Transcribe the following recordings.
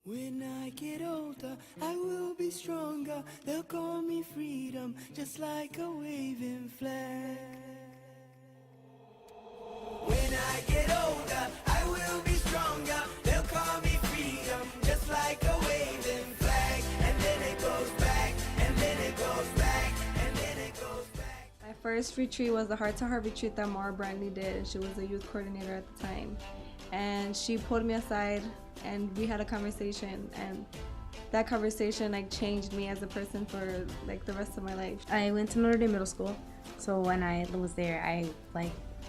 When I get older, I will be stronger. They'll call me freedom, just like a waving flag. When I get older, I will be stronger. They'll call me freedom, just like a waving flag. And then it goes back, and then it goes back, and then it goes back. My first retreat was the Heart to Heart retreat that Mara Brantley did, and she was the youth coordinator at the time. And she pulled me aside and we had a conversation, and that conversation changed me as a person for the rest of my life. I went to Notre Dame Middle School, so when I was there,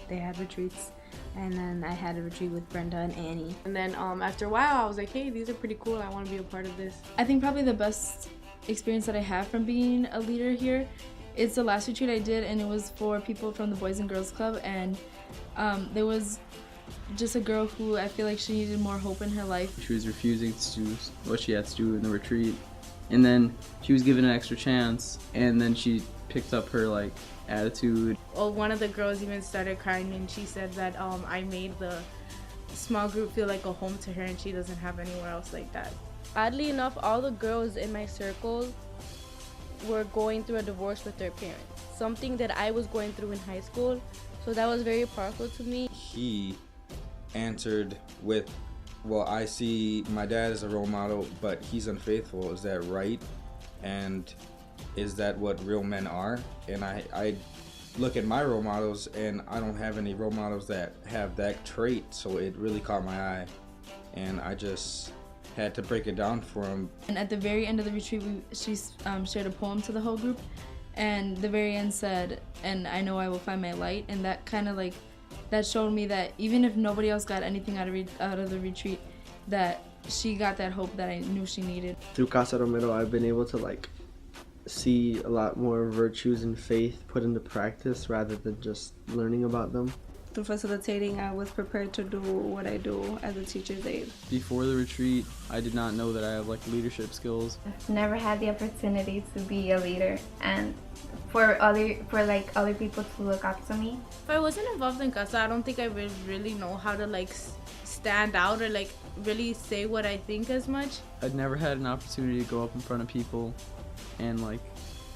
they had retreats, and then I had a retreat with Brenda and Annie. And then after a while, I was like, hey, these are pretty cool. I want to be a part of this. I think probably the best experience that I have from being a leader here is the last retreat I did, and it was for people from the Boys and Girls Club, and there was just a girl who I feel like she needed more hope in her life. She was refusing to do what she had to do in the retreat, and then she was given an extra chance, and then she picked up her attitude. Well, one of the girls even started crying, and she said that I made the small group feel like a home to her, and she doesn't have anywhere else like that. Oddly enough, all the girls in my circle were going through a divorce with their parents, something that I was going through in high school, so that was very powerful to me. He answered with, well, I see my dad as a role model, but he's unfaithful. Is that right? And is that what real men are? And I look at my role models, and I don't have any role models that have that trait, so it really caught my eye, and I just had to break it down for him. And at the very end of the retreat, she shared a poem to the whole group, and the very end said, "And I know I will find my light," and that kind of that showed me that even if nobody else got anything out of the retreat, that she got that hope that I knew she needed. Through Casa Romero, I've been able to see a lot more virtues and faith put into practice rather than just learning about them. Through facilitating, I was prepared to do what I do as a teacher's aide. Before the retreat, I did not know that I have leadership skills. I've never had the opportunity to be a leader and for other people to look up to me. If I wasn't involved in Casa, I don't think I would really know how to stand out or really say what I think as much. I'd never had an opportunity to go up in front of people and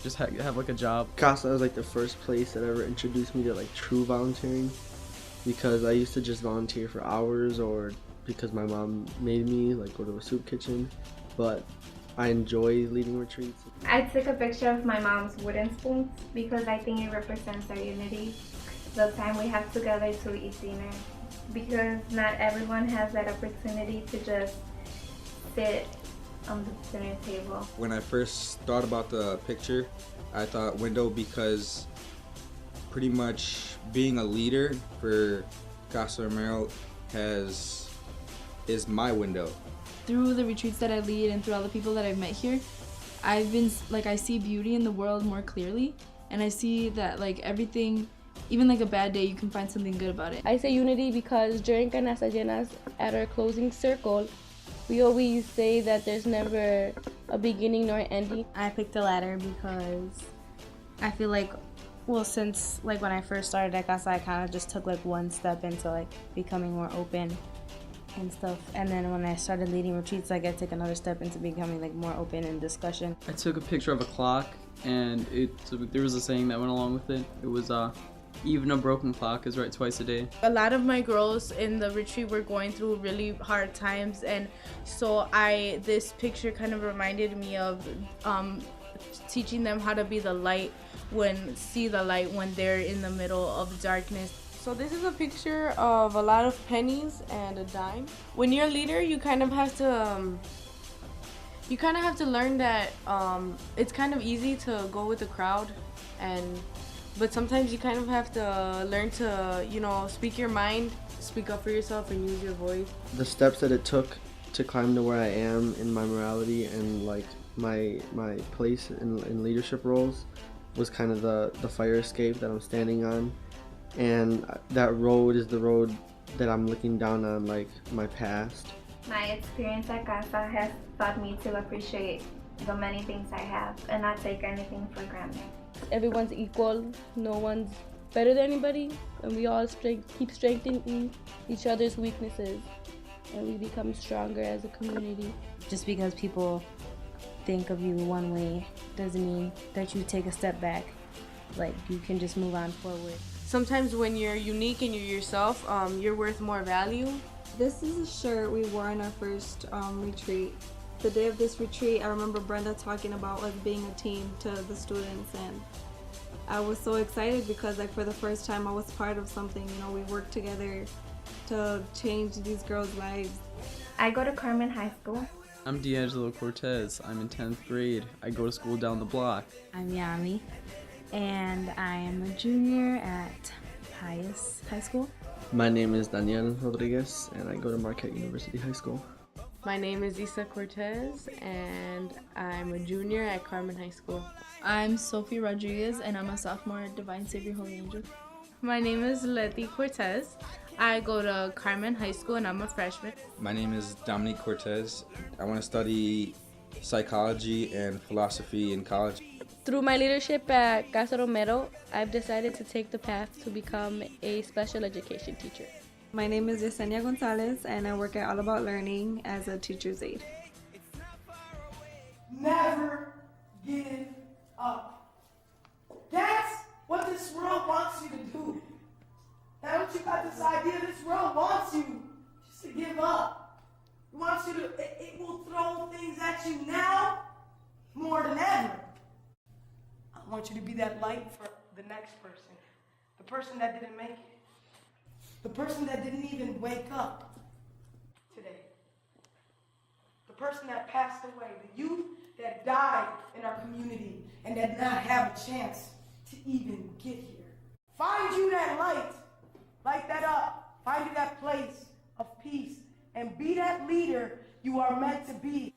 just have a job. Casa was the first place that ever introduced me to true volunteering, because I used to just volunteer for hours or because my mom made me go to a soup kitchen, but I enjoy leading retreats. I took a picture of my mom's wooden spoons because I think it represents our unity, the time we have together to eat dinner, because not everyone has that opportunity to just sit on the dinner table. When I first thought about the picture, I thought window, because pretty much being a leader for Casa Romero is my window. Through the retreats that I lead and through all the people that I've met here, I've been I see beauty in the world more clearly, and I see that everything, even a bad day, you can find something good about it. I say unity because during Canasta Llenas, at our closing circle, we always say that there's never a beginning nor ending. I picked the latter because I feel since when I first started at Casa, I kind of just took one step into becoming more open and stuff, and then when I started leading retreats, I took another step into becoming more open in discussion. I took a picture of a clock, and there was a saying that went along with it. It was even a broken clock is right twice a day. A lot of my girls in the retreat were going through really hard times, and so this picture kind of reminded me of teaching them how to be the light see the light when they're in the middle of darkness. So this is a picture of a lot of pennies and a dime. When you're a leader, you kind of have to learn that it's kind of easy to go with the crowd, but sometimes you kind of have to learn to speak your mind, speak up for yourself, and use your voice. The steps that it took to climb to where I am in my morality and my place in leadership roles was kind of the fire escape that I'm standing on, and that road is the road that I'm looking down on my past. My experience at Casa has taught me to appreciate the many things I have and not take anything for granted. Everyone's equal, no one's better than anybody, and we all keep strengthening each other's weaknesses. and we become stronger as a community. Just because people think of you one way doesn't mean that you take a step back. Like, you can just move on forward. Sometimes when you're unique and you're yourself, you're worth more value. This is a shirt we wore on our first retreat. The day of this retreat, I remember Brenda talking about us being a team to the students, and I was so excited because like for the first time I was part of something. You know, we worked together to change these girls' lives. I go to Carmen High School. I'm D'Angelo Cortez. I'm in 10th grade. I go to school down the block. I'm Yami, and I am a junior at Pius High School. My name is Daniel Rodriguez, and I go to Marquette University High School. My name is Isa Cortez, and I'm a junior at Carmen High School. I'm Sophie Rodriguez, and I'm a sophomore at Divine Savior Holy Angel. My name is Letty Cortez. I go to Carmen High School and I'm a freshman. My name is Dominique Cortez. I want to study psychology and philosophy in college. Through my leadership at Casa Romero, I've decided to take the path to become a special education teacher. My name is Yesenia Gonzalez, and I work at All About Learning as a teacher's aide. Never give up. That's what this world wants you to do. Now that you got this idea, this world wants you just to give up. It wants you to, it will throw things at you now more than ever. I want you to be that light for the next person. The person that didn't make it. The person that didn't even wake up today. The person that passed away. The youth that died in our community and that did not have a chance to even get here. Find you that light. Light that up. Find you that place of peace. And be that leader you are meant to be.